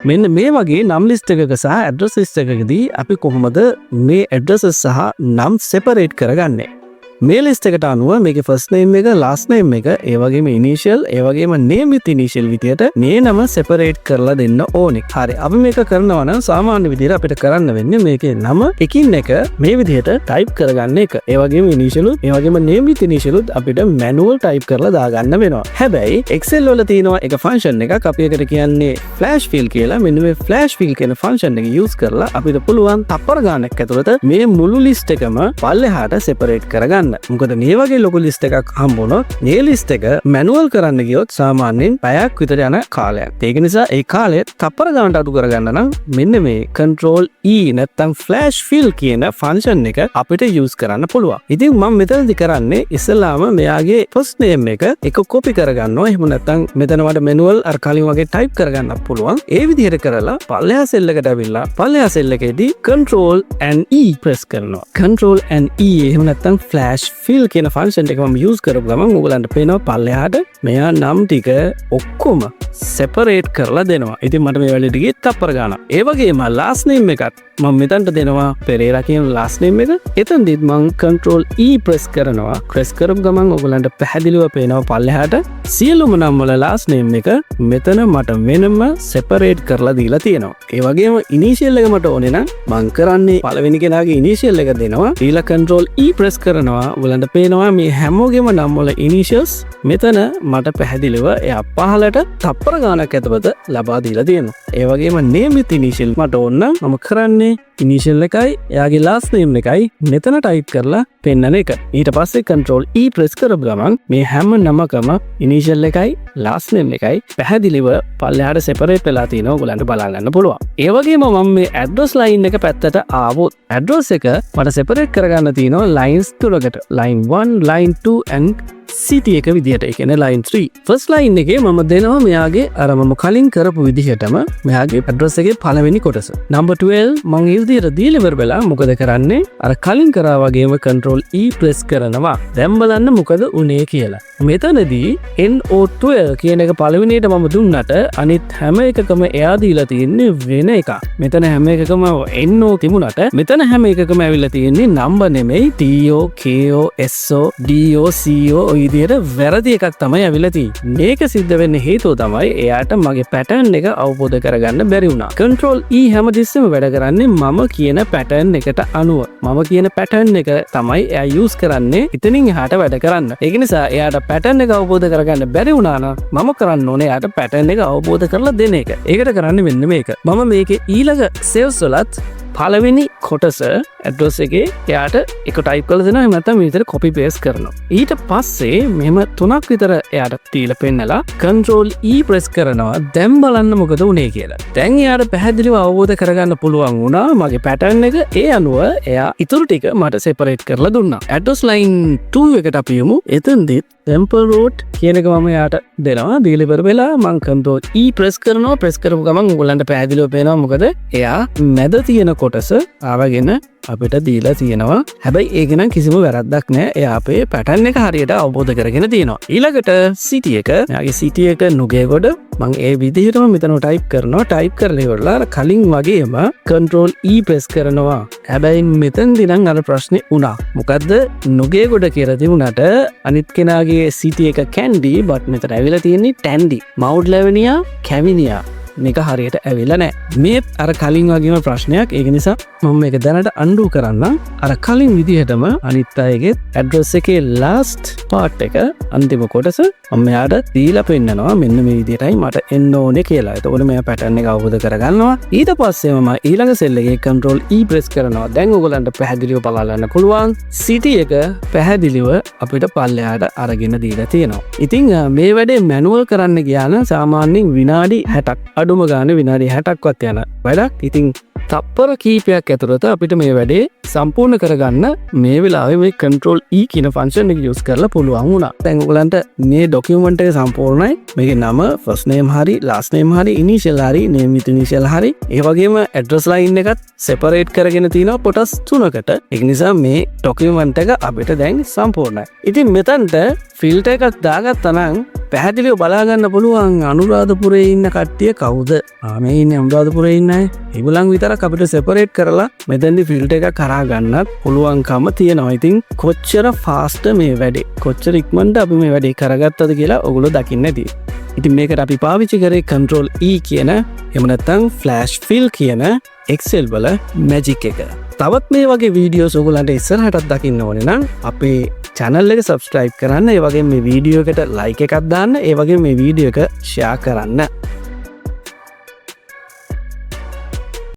මෙන්න මේ වගේ නම් ලිස්ට් එකක සහ ඇඩ්‍රස් ලිස්ට් එකකදී අපි කොහොමද මේ ඇඩ්‍රසස් සහ නම් සෙපරේට් කරගන්නේ? මේ ලිස්ට් එකට අනුව මේකේ ෆස්ට් නේම් එක ලාස්ට් නේම් එක ඒ වගේම ඉනිෂියල් ඒ වගේම නේම් විත් ඉනිෂියල් විදියට මේ නම සෙපරේට් කරලා දෙන්න ඕනේ. හරි. අපි මේක කරනවා නම් සාමාන්‍ය විදියට අපිට කරන්න වෙන්නේ මේකේ නම එකින් එක මේ විදියට ටයිප් කරගන්න එක. ඒ වගේම ඉනිෂියල් ඒ වගේම නේම් විත් ඉනිෂියල් අපිට මැනුවල් ටයිප් කරලා දාගන්න වෙනවා. හැබැයි Excel වල තියෙනවා එක ෆන්ක්ෂන් එකක් අපි එකට කියන්නේ ෆ්ලෑෂ් ෆිල් කියලා. මෙන්න මේ ෆ්ලෑෂ් ෆිල් කියන ෆන්ක්ෂන් එක යූස් කරලා අපිට පුළුවන් තප්පර ගානක් ඇතුළත මේ මුළු ලිස්ට් එකම පල්ලෙහාට සෙපරේට් කරගන්න. මොකද මේ වගේ ලොකු ලිස්ට් එකක් හම්බුනොත් මේ ලිස්ට් එක මැනුවල් කරන්න ගියොත් සාමාන්‍යයෙන් පැයක් විතර යන කාලයක්. ඒක නිසා ඒ කාලය තප්පර ගානට අඩු කරගන්න නම් මෙන්න මේ control E නැත්නම් flash fill කියන ෆන්ක්ෂන් එක අපිට යූස් කරන්න පුළුවන්. ඉතින් මම මෙතනදි කරන්නේ ඉස්සෙල්ලාම මෙයාගේ first name එක copy කරගන්නවා. එහෙම නැත්නම් මෙතන මට manual අර කලින් වගේ type කරගන්නත් පුළුවන්. ඒ විදිහට කරලා පල්ලෙහා සෙල් එකට ඇවිල්ලා පල්ලෙහා සෙල් එකේදී control and E press කරනවා. control and E එහෙම නැත්නම් flash fill කියන ෆන්ක්ෂන් එක මම යූස් කරපු ගමන් ඔයගලන්ට පේනවා පල්ලෙහාට මෙයා නම් ටික ඔක්කොම සෙපරේට් කරලා දෙනවා. ඉතින් මට මේ වෙලෙට ගියේ තප්පර ගානක්. ඒ වගේම ලාස්ට් නේම් එකත් මම මෙතනට දෙනවා පෙරේරා කියන ලාස්ට් නේම් එක. එතනදිත් මම control E press කරනවා. press කරපු ගමන් ඔයගලන්ට පැහැදිලිව පේනවා පල්ලෙහාට සියලුම නම් වල ලාස්ට් නේම් එක මෙතන මට වෙනම සෙපරේට් කරලා දීලා තියෙනවා. ඒ වගේම ඉනිෂියල් එක මට ඕනේ නම් මම කරන්නේ පළවෙනි කෙනාගේ ඉනිෂියල් එක දෙනවා. ඊළඟ control E press කරනවා. ඔයගලන්ට පේනවා මේ හැමෝගෙම නම් වල ඉනිෂියල්ස් මෙතන මට පැහැදිලිව එයා පහලට තප්පර ගානක් ඇතුළත ලබා දීලා තියෙනවා. ඒ වගේම name with initial මට ඕන නම් මම කරන්නේ ඉනිෂියල් එකයි එයාගේ ලාස්ට් නේම් එකයි මෙතන ටයිප් කරලා පෙන්නන එක. ඊට පස්සේ control E press කරපු ගමන් මේ හැම නමකම ඉනිෂියල් එකයි ලාස්ට් නේම් එකයි පැහැදිලිව පල්ලෙහාට සෙපරේට් වෙලා තියෙනවා. ඔයගලන්ට බලා ගන්න පුළුවන්. ඒ වගේම මම මේ ඇඩ්‍රස් ලයින් එක පැත්තට ආවොත් ඇඩ්‍රස් එක මට සෙපරේට් කරගන්න තියෙනවා ලයින්ස් තුනකට. line 1 line 2 and city එක විදියට. ඒ කියන්නේ line 3. first line එකේ මම දෙනවා මෙයාගේ අර මම කලින් කරපු විදිහටම මෙයාගේ ඇඩ්‍රස් එකේ පළවෙනි කොටස. number 12 මම ඒ විදිහට deliver වෙලා මොකද කරන්නේ? අර කලින් කරා වගේම control E press කරනවා. දැන් බලන්න මොකද උනේ කියලා. මෙතනදී NO12 කියන එක පළවෙනියට මම දුන්නට අනිත් හැම එකකම එයා දීලා තියෙන්නේ වෙන එකක්. මෙතන හැම එකකම NO තිබුණට මෙතන හැම එකකම ඇවිල්ලා තියෙන්නේ number නෙමෙයි TO KO SO DO CO ඔය විදිහට වැරදි එකක් තමයි ඇවිල්ලා තියෙන්නේ. මේක සිද්ධ වෙන්න හේතුව තමයි එයාට මගේ pattern එක අවබෝධ කරගන්න බැරි වුණා. control E හැමතිස්සෙම වැඩ කරන්නේ මම කියන pattern එකට අනුව. මම කියන pattern එක තමයි එයා use කරන්නේ එතනින් එහාට වැඩ කරන්න. ඒක නිසා එයාට pattern එක අවබෝධ කරගන්න බැරි වුණා නම් මම කරන්න ඕනේ එයාට pattern එක අවබෝධ කරලා දෙන එක. ඒකට කරන්නේ මෙන්න මේක. මම මේකේ ඊළඟ saves වලත් පළවෙනි කොටස ඇඩ්‍රස් එකේ එයාට එක ටයිප් කරලා දෙනවා. එහෙම නැත්නම් මේ විතර copy paste කරනවා. ඊට පස්සේ මෙහෙම තුනක් විතර එයාට තියලා පෙන්නලා control E press කරනවා. දැන් බලන්න මොකද උනේ කියලා. දැන් එයාට පැහැදිලිව අවබෝධ කරගන්න පුළුවන් වුණා මගේ pattern එක. ඒ අනුව එයා ඊටු ටික මට separate කරලා දුන්නා. address line 2 එකට අපි යමු. එතෙන්දිත් temple road කියන එක මම එයාට දෙනවා. deliver වෙලා මම control E press කරනවා. press කරපු ගමන් ඔයගලන්ට පැහැදිලිව පේනවා මොකද එයා මැද තියෙන කොටස ආවගෙන අපිට දීලා තියෙනවා. හැබැයි ඒක නම් කිසිම වැරද්දක් නැහැ. එයා අපේ pattern එක හරියට අවබෝධ කරගෙන තියෙනවා. ඊළඟට city එක. එයාගේ city එක නුගේගොඩ. මම ඒ විදිහටම මෙතන ටයිප් කරනවා. ටයිප් කරලා ඉවරලා කලින් වගේම control E press කරනවා. හැබැයි මෙතනදී නම් අර ප්‍රශ්නේ වුණා. මොකද්ද? නුගේගොඩ කියලා තිබුණාට අනිත් කෙනාගේ city එක candy but මෙතන ඇවිල්ලා තියෙන්නේ tandy. Mount Lavinia Cavinia මේක හරියට ඇවිල්ලා නැහැ. මේ අර කලින් වගේම ප්‍රශ්නයක්. ඒක නිසා මම මේක දැනට undo කරන්න. අර කලින් විදිහටම අනිත් අයගේ address එකේ last part එක අන්තිම කොටස මම මෙයාට දීලා පෙන්නනවා. මෙන්න මේ විදිහටයි මට එන්න ඕනේ කියලා. එතකොට මෙයා pattern එක අවබෝධ කරගන්නවා. ඊට පස්සේ මම ඊළඟ cell එකේ control E press කරනවා. දැන් ඔයගලන්ට පැහැදිලිව බලා ගන්න පුළුවන්. city එක පැහැදිලිව අපිට පල්ලෙහාට අරගෙන දීලා තියෙනවා. ඉතින් මේ වැඩේ manual කරන්න ගියා නම් සාමාන්‍යයෙන් විනාඩි 60ක් අඩුම ගානේ විනාඩි 60ක්වත් යන වැඩක්. ඉතින් තප්පර කීපයක් ඇතුළත අපිට මේ වැඩේ සම්පූර්ණ කරගන්න මේ වෙලාවේ මේ control E කියන ෆන්ක්ෂන් එක යූස් කරලා පුළුවන් වුණා. දැන් ඔයගලන්ට මේ ડોකියුමන්ට් එක සම්පූර්ණයි. මේකේ නම first name හරි last name හරි initial හරි name with initial හරි ඒ වගේම address line එකත් separate කරගෙන තියෙනවා කොටස් 3කට. ඒක නිසා මේ ડોකියුමන්ට් එක අපිට දැන් සම්පූර්ණයි. ඉතින් මෙතනට ෆිල්ටර් එකක් දාගත්තා නම් පැහැදිලිව බලා ගන්න පුළුවන් අනුරාධපුරේ ඉන්න කට්ටිය කවුද? මේ ඉන්නේ අනුරාධපුරේ ඉන්න අය. ඒගොල්ලන් විතරක් අපිට separate කරලා මෙතෙන්දි ෆිල්ටර් එකක් කරා ගන්නත් පුළුවන්කම තියෙනවා. ඉතින් කොච්චර fast මේ වැඩේ කොච්චර ඉක්මනට අපි මේ වැඩේ කරගත්තද කියලා ඔයගොල්ලෝ දකින්න ඇති. ඉතින් මේකට අපි පාවිච්චි කරේ control E කියන එහෙම නැත්නම් flash fill කියන Excel වල magic එක. තවත් මේ වගේ වීඩියෝස් ඔයගොල්ලන්ට ඉස්සරහටත් දකින්න ඕනේ නම් අපේ channel එක subscribe කරන්න. ඒ වගේම මේ වීඩියෝ එකට like එකක් දාන්න. ඒ වගේම මේ වීඩියෝ එක share කරන්න.